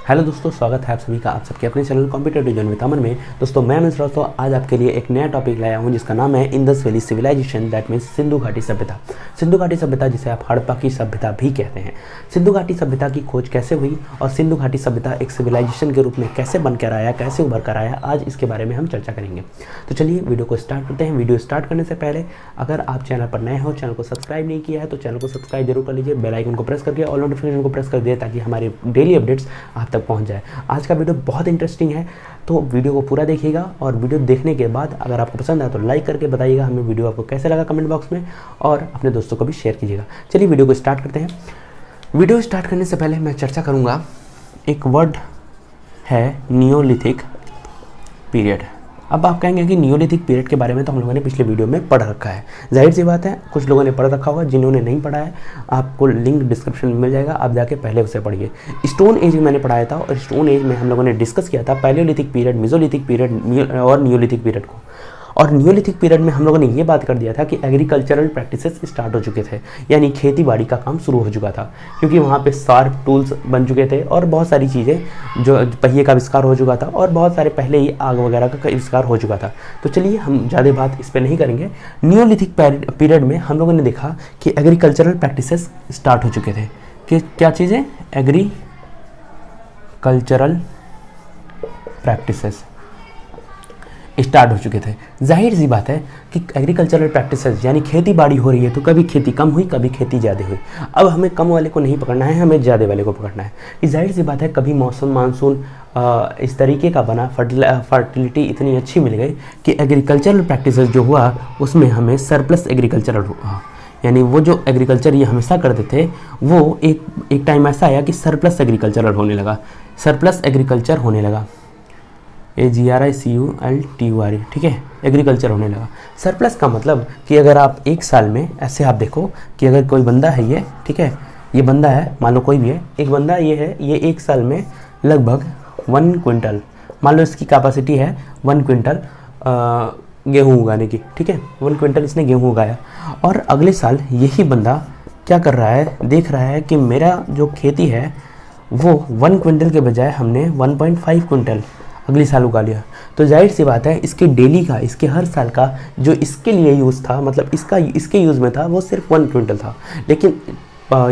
Hello दोस्तों, स्वागत है आप सभी का आप सबके अपने चैनल कॉम्पिटेटिव जर्नी विद अमन में। दोस्तों मैं अमित दोस्तों आज आपके लिए एक नया टॉपिक लाया हूं जिसका नाम है Indus valley civilization, that means Sindhu घाटी सभ्यता। सिंधु घाटी सभ्यता जिसे आप हड़प्पा की सभ्यता भी कहते हैं। सिंधु घाटी सभ्यता की खोज कैसे हुई और सिंधु घाटी सभ्यता एक सिविलाइजेशन के रूप में कैसे बनकर आया, कैसे उभर कर आया, आज इसके बारे में हम चर्चा करेंगे। तो चलिए वीडियो को स्टार्ट करते हैं। वीडियो स्टार्ट करने से पहले अगर आप चैनल पर नए हो, चैनल को सब्सक्राइब नहीं किया है तो चैनल को सब्सक्राइब जरूर कर लीजिए, बेल आइकन को प्रेस करके ऑल नोटिफिकेशन को प्रेस कर दिए ताकि हमारे डेली अपडेट्स आप तक पहुंच जाए। आज का वीडियो बहुत इंटरेस्टिंग है तो वीडियो को पूरा देखिएगा और वीडियो देखने के बाद अगर आपको पसंद आए तो लाइक करके बताइएगा हमें वीडियो आपको कैसे लगा कमेंट बॉक्स में, और अपने दोस्तों को भी शेयर कीजिएगा। चलिए वीडियो को स्टार्ट करते हैं। वीडियो स्टार्ट करने से पहले मैं चर्चा करूँगा, एक वर्ड है नियोलिथिक पीरियड। अब आप कहेंगे कि नियोलिथिक पीरियड के बारे में तो हम लोगों ने पिछले वीडियो में पढ़ रखा है। जाहिर सी बात है कुछ लोगों ने पढ़ रखा होगा, जिन्होंने नहीं पढ़ा है आपको लिंक डिस्क्रिप्शन में मिल जाएगा, आप जाके पहले उसे पढ़िए। स्टोन एज मैंने पढ़ाया था और स्टोन एज में हम लोगों ने डिस्कस किया था पैलियोलिथिक पीरियड, मेसोलिथिक पीरियड और नियोलिथिक पीरियड को। और नियोलिथिक पीरियड में हम लोगों ने ये बात कर दिया था कि एग्रीकल्चरल प्रैक्टिसेस स्टार्ट हो चुके थे, यानी खेती बाड़ी का काम शुरू हो चुका था, क्योंकि वहाँ पे शार्प टूल्स बन चुके थे और बहुत सारी चीज़ें जो पहिए का आविष्कार हो चुका था और बहुत सारे पहले ही आग वगैरह का आविष्कार हो चुका था। तो चलिए हम ज़्यादा बात इस पर नहीं करेंगे। नियोलिथिक पीरियड में हम लोगों ने देखा कि एग्रीकल्चरल प्रैक्टिसेस स्टार्ट हो चुके थे। कि क्या चीज़ें? एग्रीकल्चरल प्रैक्टिसेस स्टार्ट हो चुके थे। जाहिर सी बात है कि एग्रीकल्चरल प्रैक्टिसेस यानी खेती बाड़ी हो रही है तो कभी खेती कम हुई, कभी खेती ज़्यादा हुई। अब हमें कम वाले को नहीं पकड़ना है, हमें ज़्यादा वाले को पकड़ना है। ये जाहिर सी बात है कभी मौसम मानसून इस तरीके का बना, फर्टिलिटी इतनी अच्छी मिल गई कि एग्रीकल्चरल प्रैक्टिसेस जो हुआ उसमें हमें सरप्लस एग्रीकल्चरल हुआ। यानी वो जो एग्रीकल्चर ये हमेशा करते थे वो एक टाइम ऐसा आया कि सरप्लस एग्रीकल्चरल होने लगा, सरप्लस एग्रीकल्चर होने लगा, AGRICULTURE, ठीक है, एग्रीकल्चर होने लगा। सरप्लस का मतलब कि अगर आप एक साल में ऐसे आप देखो कि अगर कोई बंदा है ये, ठीक है, ये बंदा है, मान लो कोई भी है, एक बंदा ये है, ये एक साल में लगभग 1 क्विंटल, मान लो इसकी कैपेसिटी है 1 क्विंटल गेहूँ उगाने की, ठीक है, 1 क्विंटल इसने गेहूँ उगाया। और अगले साल यही बंदा क्या कर रहा है, देख रहा है कि मेरा जो खेती है वो 1 क्विंटल के बजाय हमने 1.5 क्विंटल अगले साल उगा लिया। तो जाहिर सी बात है इसके डेली का, इसके हर साल का जो इसके लिए यूज़ था, मतलब इसके यूज़ में था वो सिर्फ 1 क्विंटल था, लेकिन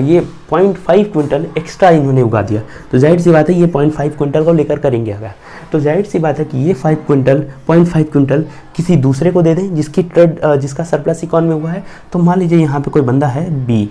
ये 0.5 क्विंटल एक्स्ट्रा इन्होंने उगा दिया। तो जाहिर सी बात है ये 0.5 क्विंटल को लेकर करेंगे अगर, तो जाहिर सी बात है कि ये 0.5 क्विंटल किसी दूसरे को दे दें जिसका सरप्लस इकॉनमी हुआ है। तो मान लीजिए यहाँ पे कोई बंदा है बी,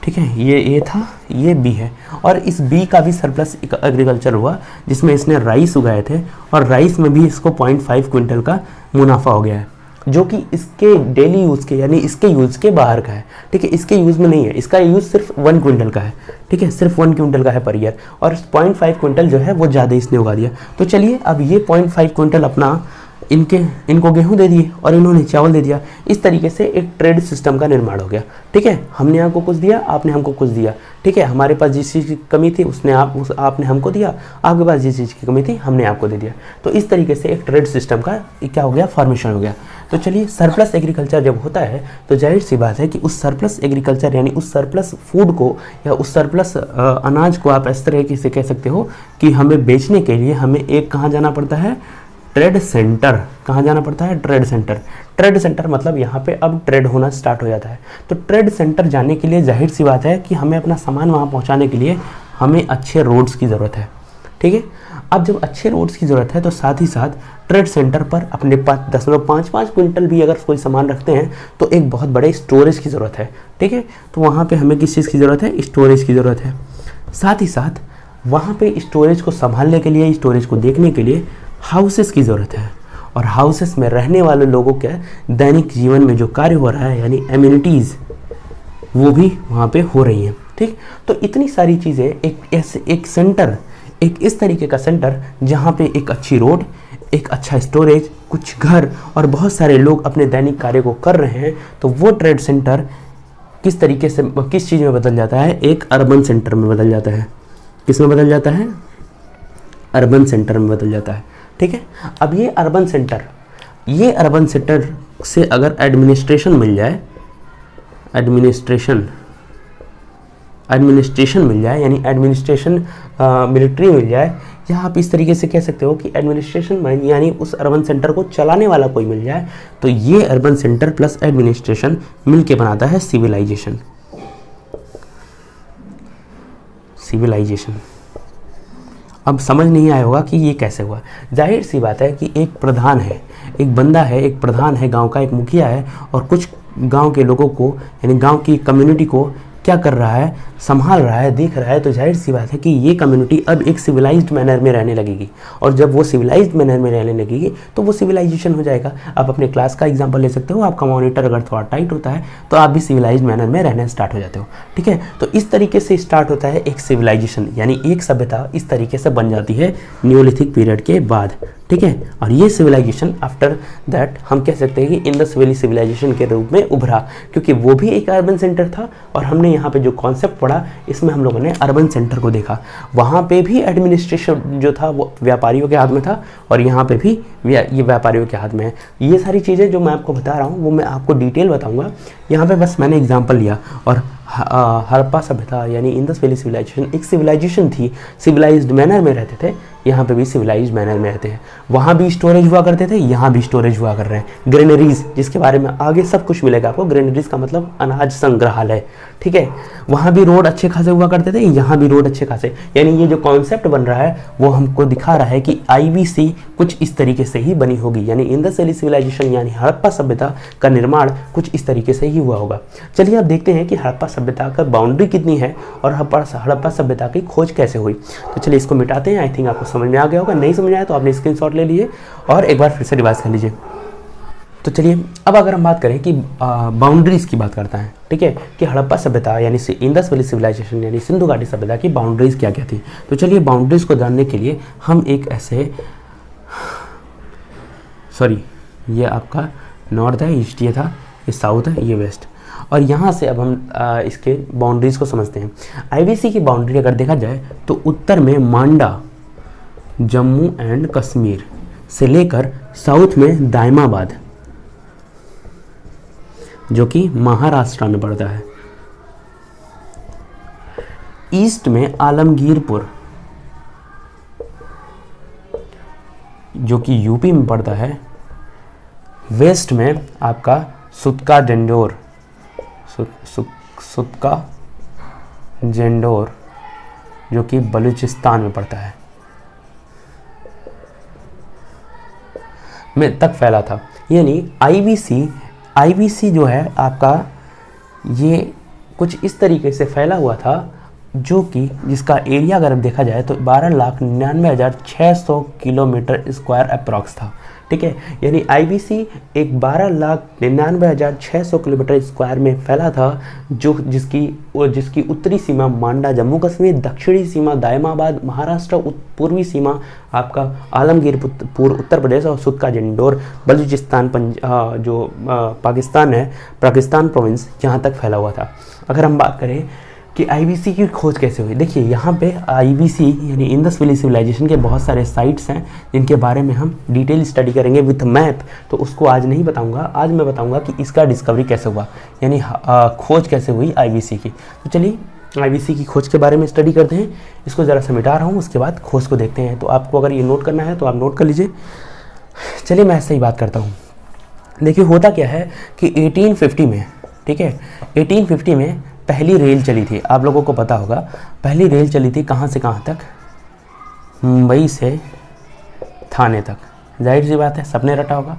ठीक है, ये ए था, ये बी है, और इस बी का भी सरप्लस एग्रीकल्चर हुआ जिसमें इसने राइस उगाए थे और राइस में भी इसको 0.5 क्विंटल का मुनाफा हो गया है, जो कि इसके डेली यूज़ के यानी इसके यूज़ के बाहर का है, ठीक है, इसके यूज़ में नहीं है, इसका यूज़ सिर्फ 1 क्विंटल का है, ठीक है, सिर्फ 1 क्विंटल का है पर ईयर, और 0.5 क्विंटल जो है वो ज़्यादा इसने उगा दिया। तो चलिए अब ये 0.5 क्विंटल अपना इनको गेहूं दे दिए और इन्होंने चावल दे दिया। इस तरीके से एक ट्रेड सिस्टम का निर्माण हो गया, ठीक है, हमने आपको कुछ दिया, आपने हमको कुछ दिया, ठीक है, हमारे पास जिस चीज़ की कमी थी आपने हमको दिया, आपके पास जिस चीज़ की कमी थी हमने आपको दे दिया। तो इस तरीके से एक ट्रेड सिस्टम का क्या हो गया, फॉर्मेशन हो गया। तो चलिए सरप्लस एग्रीकल्चर जब होता है तो जाहिर सी बात है कि उस सरप्लस एग्रीकल्चर यानी उस सरप्लस फूड को या उस सरप्लस अनाज को आप इस तरीके से कह सकते हो कि हमें बेचने के लिए हमें एक कहाँ जाना पड़ता है, ट्रेड सेंटर। कहाँ जाना पड़ता है? Trade centre. ट्रेड सेंटर मतलब यहाँ पे अब ट्रेड होना स्टार्ट हो जाता है। तो ट्रेड सेंटर जाने के लिए जाहिर सी बात है कि हमें अपना सामान वहाँ पहुँचाने के लिए हमें अच्छे रोड्स की ज़रूरत है, ठीक है। अब जब अच्छे रोड्स की ज़रूरत है तो साथ ही साथ ट्रेड सेंटर पर अपने पास 10.55 क्विंटल भी अगर कोई सामान रखते हैं तो एक बहुत बड़े स्टोरेज की ज़रूरत है, ठीक है। तो वहाँ पे हमें किस चीज़ की ज़रूरत है? स्टोरेज की ज़रूरत है। साथ ही साथ वहाँ पे स्टोरेज को संभालने के लिए, स्टोरेज को देखने के लिए हाउसेस की ज़रूरत है, और हाउसेस में रहने वाले लोगों के दैनिक जीवन में जो कार्य हो रहा है यानी एम्यूनिटीज़ वो भी वहाँ पे हो रही हैं, ठीक। तो इतनी सारी चीज़ें एक सेंटर, एक इस तरीके का सेंटर जहाँ पे एक अच्छी रोड, एक अच्छा स्टोरेज, कुछ घर और बहुत सारे लोग अपने दैनिक कार्य को कर रहे हैं, तो वो ट्रेड सेंटर किस तरीके से किस चीज़ में बदल जाता है? एक अर्बन सेंटर में बदल जाता है। किस में बदल जाता है? अर्बन सेंटर में बदल जाता है, ठीक है। अब ये अर्बन सेंटर से अगर एडमिनिस्ट्रेशन मिल जाए, एडमिनिस्ट्रेशन मिल जाए, यानी एडमिनिस्ट्रेशन मिलिट्री मिल जाए, या आप इस तरीके से कह सकते हो कि एडमिनिस्ट्रेशन यानी उस अर्बन सेंटर को चलाने वाला कोई मिल जाए, तो ये अर्बन सेंटर प्लस एडमिनिस्ट्रेशन मिलके बनाता है सिविलाइजेशन। सिविलाइजेशन अब समझ नहीं आया होगा कि ये कैसे हुआ। जाहिर सी बात है कि एक प्रधान है, एक बंदा है, एक प्रधान है, गांव का एक मुखिया है, और कुछ गांव के लोगों को यानी गांव की कम्युनिटी को क्या कर रहा है, संभाल रहा है, देख रहा है। तो जाहिर सी बात है कि ये कम्युनिटी अब एक सिविलाइज्ड मैनर में रहने लगेगी, और जब वो सिविलाइज्ड मैनर में रहने लगेगी तो वो सिविलाइजेशन हो जाएगा। आप अपने क्लास का एग्जांपल ले सकते हो, आपका मॉनिटर अगर थोड़ा टाइट होता है तो आप भी सिविलाइज्ड मैनर में रहने स्टार्ट हो जाते हो, ठीक है। तो इस तरीके से स्टार्ट होता है एक सिविलाइजेशन, यानी एक सभ्यता इस तरीके से बन जाती है न्योलिथिक पीरियड के बाद, ठीक है। और ये सिविलाइजेशन आफ्टर दैट हम कह सकते हैं कि इंडस वैली सिविलाइजेशन के रूप में उभरा, क्योंकि वो भी एक अर्बन सेंटर था, और हमने यहाँ पे जो कॉन्सेप्ट पढ़ा इसमें हम लोगों ने अर्बन सेंटर को देखा। वहाँ पे भी एडमिनिस्ट्रेशन जो था वो व्यापारियों के हाथ में था, और यहाँ पे भी ये व्यापारियों के हाथ में है। ये सारी चीज़ें जो मैं आपको बता रहा हूँ वो मैं आपको डिटेल बताऊँगा। यहाँ पे बस मैंने एग्जाम्पल लिया। और हड़प्पा सभ्यता यानी इंडस वैली सिविलाइजेशन एक सिविलाइजेशन थी, सिविलाइज्ड मैनर में रहते थे। यहाँ पे भी सिविलाइज्ड मैनर में रहते हैं। वहाँ भी स्टोरेज हुआ करते थे, यहाँ भी स्टोरेज हुआ कर रहे हैं। ग्रेनरीज, जिसके बारे में आगे सब कुछ मिलेगा आपको। ग्रेनरीज का मतलब अनाज संग्रहालय, ठीक है। वहाँ भी रोड अच्छे खासे हुआ करते थे, यहाँ भी रोड अच्छे खासे। यानी ये जो कॉन्सेप्ट बन रहा है वो हमको दिखा रहा है कि IBC कुछ इस तरीके से ही बनी होगी, यानी इंडस वैली सिविलाइजेशन यानी हड़प्पा सभ्यता का निर्माण कुछ इस तरीके से ही हुआ होगा। चलिए अब देखते हैं कि हड़प्पा सभ्यता का बाउंड्री कितनी है और हड़प्पा सभ्यता की खोज कैसे हुई। तो चलिए इसको मिटाते हैं। आई थिंक आपको समझ में आ गया होगा, नहीं समझ में आया तो आपने स्क्रीनशॉट ले लीजिए और एक बार फिर से रिवाइज कर लीजिए। तो चलिए अब अगर हम बात करें कि बाउंड्रीज की बात करता है, ठीक है, कि हड़प्पा सभ्यता यानी इंडस वैली सिविलाइजेशन यानी सिंधु घाटी सभ्यता की बाउंड्रीज क्या क्या थी। तो चलिए बाउंड्रीज को जानने के लिए हम एक ऐसे ये आपका नॉर्थ है, ईस्ट ये था, ये साउथ है, ये वेस्ट, और यहाँ से अब हम इसके बाउंड्रीज को समझते हैं। IBC की बाउंड्री अगर देखा जाए तो उत्तर में मांडा जम्मू एंड कश्मीर से लेकर साउथ में दायमाबाद जो कि महाराष्ट्र में पड़ता है, ईस्ट में आलमगीरपुर जो कि यूपी में पड़ता है, वेस्ट में आपका सुतका जेंडोर जो कि बलूचिस्तान में पड़ता है में तक फैला था। यानी IBC जो है आपका ये कुछ इस तरीके से फैला हुआ था, जो कि जिसका एरिया अगर देखा जाए तो 12,99,600 किलोमीटर स्क्वायर अप्रॉक्स था, ठीक है। यानी IBC एक 12,99,600 किलोमीटर स्क्वायर में फैला था, जो जिसकी उत्तरी सीमा मांडा जम्मू कश्मीर, दक्षिणी सीमा दायमाबाद महाराष्ट्र, पूर्वी सीमा आपका आलमगीरपुर उत्तर प्रदेश और सुतका जेंडोर बलूचिस्तान पाकिस्तान है, पाकिस्तान प्रोविंस, यहाँ तक फैला हुआ था। अगर हम बात करें कि IBC की खोज कैसे हुई, देखिए यहाँ पे IBC यानी इंडस वैली सिविलाइजेशन के बहुत सारे साइट्स हैं जिनके बारे में हम डिटेल स्टडी करेंगे विथ मैप। तो उसको आज नहीं बताऊंगा, आज मैं बताऊंगा कि इसका डिस्कवरी कैसे हुआ, यानी खोज कैसे हुई IBC की। तो चलिए IBC की खोज के बारे में स्टडी करते हैं। इसको ज़रा सा मिटा रहा हूँ, उसके बाद खोज को देखते हैं। तो आपको अगर ये नोट करना है तो आप नोट कर लीजिए। चलिए मैं ऐसे ही बात करता हूँ। देखिए होता क्या है कि 1850 में, ठीक है, 1850 में पहली रेल चली थी। आप लोगों को पता होगा पहली रेल चली थी कहाँ से कहाँ तक, मुंबई से थाने तक। जाहिर सी बात है सबने रटा होगा।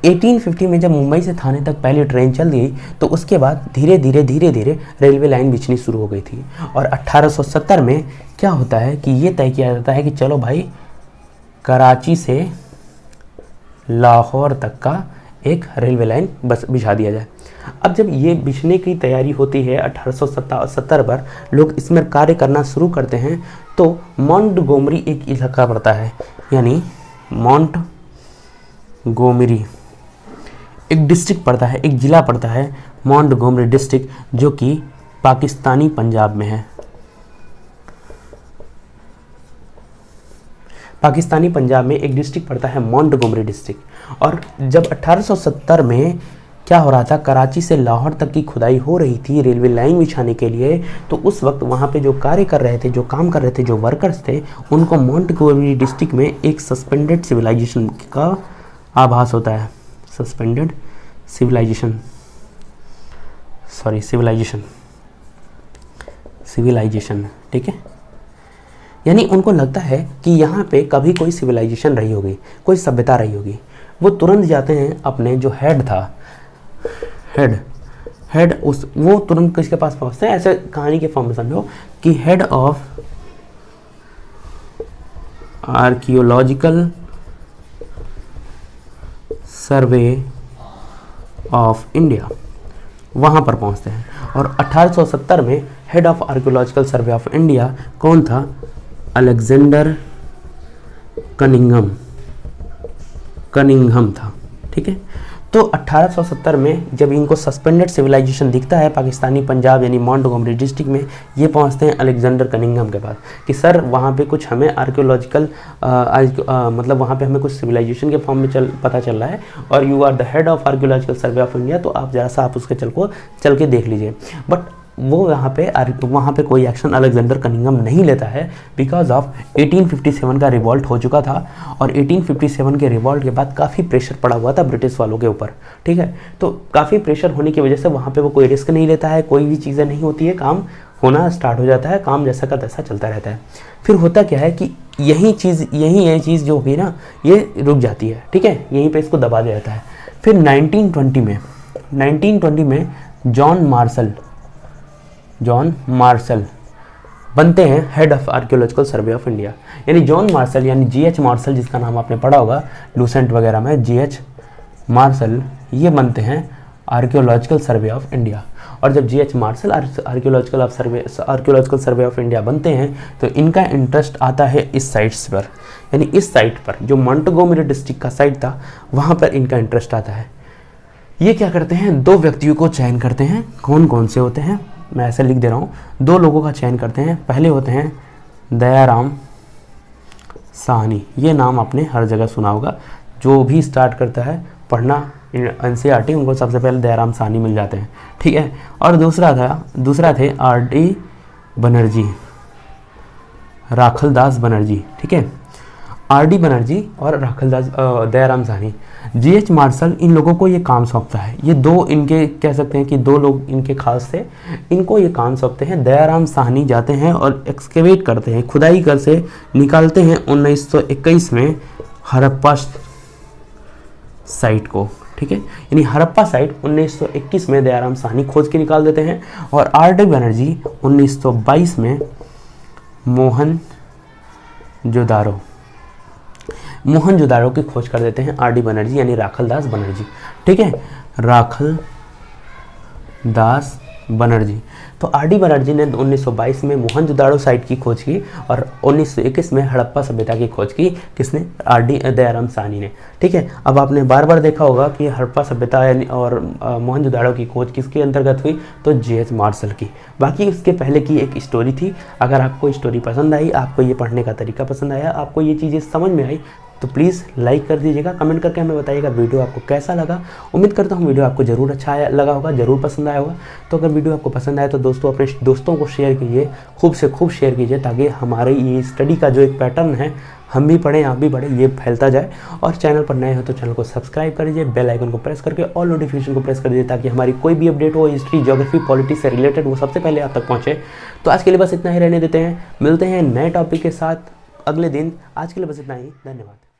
1850 में जब मुंबई से थाने तक पहली ट्रेन चल गई तो उसके बाद धीरे धीरे रेलवे लाइन बिछनी शुरू हो गई थी। और 1870 में क्या होता है कि ये तय किया जाता है कि चलो भाई कराची से लाहौर तक का एक रेलवे लाइन बस बिछा दिया जाए। अब जब ये बिछने की तैयारी होती है 1870 पर, लोग इसमें कार्य करना शुरू करते हैं, तो मोंटगोमरी एक इलाका पड़ता है, यानी मोंटगोमरी एक डिस्ट्रिक्ट पड़ता है, एक ज़िला पड़ता है मोंटगोमरी डिस्ट्रिक्ट, जो कि पाकिस्तानी पंजाब में है। पाकिस्तानी पंजाब में एक डिस्ट्रिक्ट पड़ता है मोंटगोमरी डिस्ट्रिक्ट। और जब 1870 में क्या हो रहा था, कराची से लाहौर तक की खुदाई हो रही थी रेलवे लाइन बिछाने के लिए। तो उस वक्त वहाँ पे जो कार्य कर रहे थे, जो काम कर रहे थे, जो वर्कर्स थे, उनको मोंटगोमरी डिस्ट्रिक्ट में एक सस्पेंडेड सिविलाइजेशन का आभास होता है। सस्पेंडेड सिविलाइजेशन, सॉरी सिविलाइजेशन, ठीक है। यानी उनको लगता है कि यहाँ पे कभी कोई सिविलाइजेशन रही होगी, कोई सभ्यता रही होगी। वो तुरंत जाते हैं अपने जो हेड था, हेड उस वो तुरंत किसके पास पहुँचते हैं, ऐसे कहानी के फॉर्म में समझो कि head of archaeological survey of India, वहाँ पर पहुँचते हैं। और 1870 में head of archaeological survey of India कौन था, अलेक्जेंडर कनिंघम था, ठीक है। तो 1870 में जब इनको सस्पेंडेड सिविलाइजेशन दिखता है पाकिस्तानी पंजाब यानी मोंटगोमरी डिस्ट्रिक्ट में, ये पहुंचते हैं अलेक्जेंडर कनिंघम के पास कि सर वहाँ पे कुछ हमें आर्कियोलॉजिकल मतलब वहाँ पे हमें कुछ सिविलाइजेशन के फॉर्म में पता चल रहा है, और you are the head of archaeological survey of India, तो आप जरा सा आप उसके चल के देख लीजिए। बट वो वहाँ पे कोई एक्शन अलेक्जेंडर कनिंघम नहीं लेता है बिकॉज ऑफ 1857 का रिवॉल्ट हो चुका था, और 1857 के रिवॉल्ट के बाद काफ़ी प्रेशर पड़ा हुआ था ब्रिटिश वालों के ऊपर, ठीक है। तो काफ़ी प्रेशर होने की वजह से वहाँ पे वो कोई रिस्क नहीं लेता है, कोई भी चीज़ें नहीं होती है, काम होना स्टार्ट हो जाता है, काम जैसा का तैसा चलता रहता है। फिर होता क्या है कि यही चीज़ जो होगी ना, ये रुक जाती है, ठीक है, यहीं पर इसको दबा दिया जाता है। फिर 1920 में जॉन मार्शल बनते हैं head of archaeological survey of India. यानी जॉन मार्शल यानी GH मार्शल, जिसका नाम आपने पढ़ा होगा लूसेंट वगैरह में, GH मार्शल, ये बनते हैं आर्कियोलॉजिकल सर्वे ऑफ इंडिया। और जब GH Marshall archaeological survey of India बनते हैं तो इनका इंटरेस्ट आता है इस साइट्स पर, यानी इस साइट पर जो मोंटगोमरी डिस्ट्रिक्ट का साइट था, वहाँ पर इनका इंटरेस्ट आता है। ये क्या करते हैं, 2 व्यक्तियों को चयन करते हैं। कौन कौन से होते हैं, मैं ऐसे लिख दे रहा हूँ, 2 लोगों का चयन करते हैं। पहले होते हैं दयाराम साहनी, ये नाम आपने हर जगह सुना होगा, जो भी स्टार्ट करता है पढ़ना NCERT उनको सबसे पहले दयाराम साहनी मिल जाते हैं, ठीक है। और दूसरा थे RD बनर्जी, राखलदास बनर्जी, ठीक है। RD बनर्जी और दयाराम साहनी। GH मार्शल इन लोगों को ये काम सौंपता है। ये 2 इनके कह सकते हैं कि 2 लोग इनके खास थे, इनको ये काम सौंपते हैं। दयाराम साहनी जाते हैं और एक्सकेवेट करते हैं, खुदाई कर से निकालते हैं 1921 में हड़प्पा साइट को, ठीक है। यानी हड़प्पा साइट 1921 में दयाराम साहनी खोज के निकाल देते हैं, और RD बनर्जी 1922 में मोहनजोदाड़ो की खोज कर देते हैं RD बनर्जी यानी राखलदास बनर्जी, ठीक है, राखलदास बनर्जी। तो RD बनर्जी ने 1922 में मोहनजोदाड़ो साइट की खोज की, और 1921 में हड़प्पा सभ्यता की खोज की। किसने, दयाराम साहनी ने, ठीक है। अब आपने बार बार देखा होगा कि हड़प्पा सभ्यता और मोहनजोदाड़ो की खोज किसके अंतर्गत हुई, तो GH मार्शल की। बाकी उसके पहले की एक स्टोरी थी। अगर आपको स्टोरी पसंद आई, आपको ये पढ़ने का तरीका पसंद आया, आपको ये चीज़ें समझ में आई, तो प्लीज़ लाइक कर दीजिएगा, कमेंट करके हमें बताइएगा वीडियो आपको कैसा लगा। उम्मीद करता हूँ वीडियो आपको ज़रूर अच्छा लगा होगा, ज़रूर पसंद आया होगा। तो अगर वीडियो आपको पसंद आए तो दोस्तों अपने दोस्तों को शेयर कीजिए, खूब से खूब शेयर कीजिए, ताकि हमारे ये स्टडी का जो एक पैटर्न है, हम भी पढ़ें आप भी पढ़ें, ये फैलता जाए। और चैनल पर नए हो तो चैनल को सब्सक्राइब कर दीजिए, बेल आइकन को प्रेस करके ऑल नोटिफिकेशन को प्रेस कर दीजिए, ताकि हमारी कोई भी अपडेट हो हिस्ट्री, ज्योग्राफी, पॉलिटिक्स से रिलेटेड, वो सबसे पहले आप तक पहुँचे। तो आज के लिए बस इतना ही रहने देते हैं, मिलते हैं नए टॉपिक के साथ अगले दिन। आज के लिए बस इतना ही, धन्यवाद।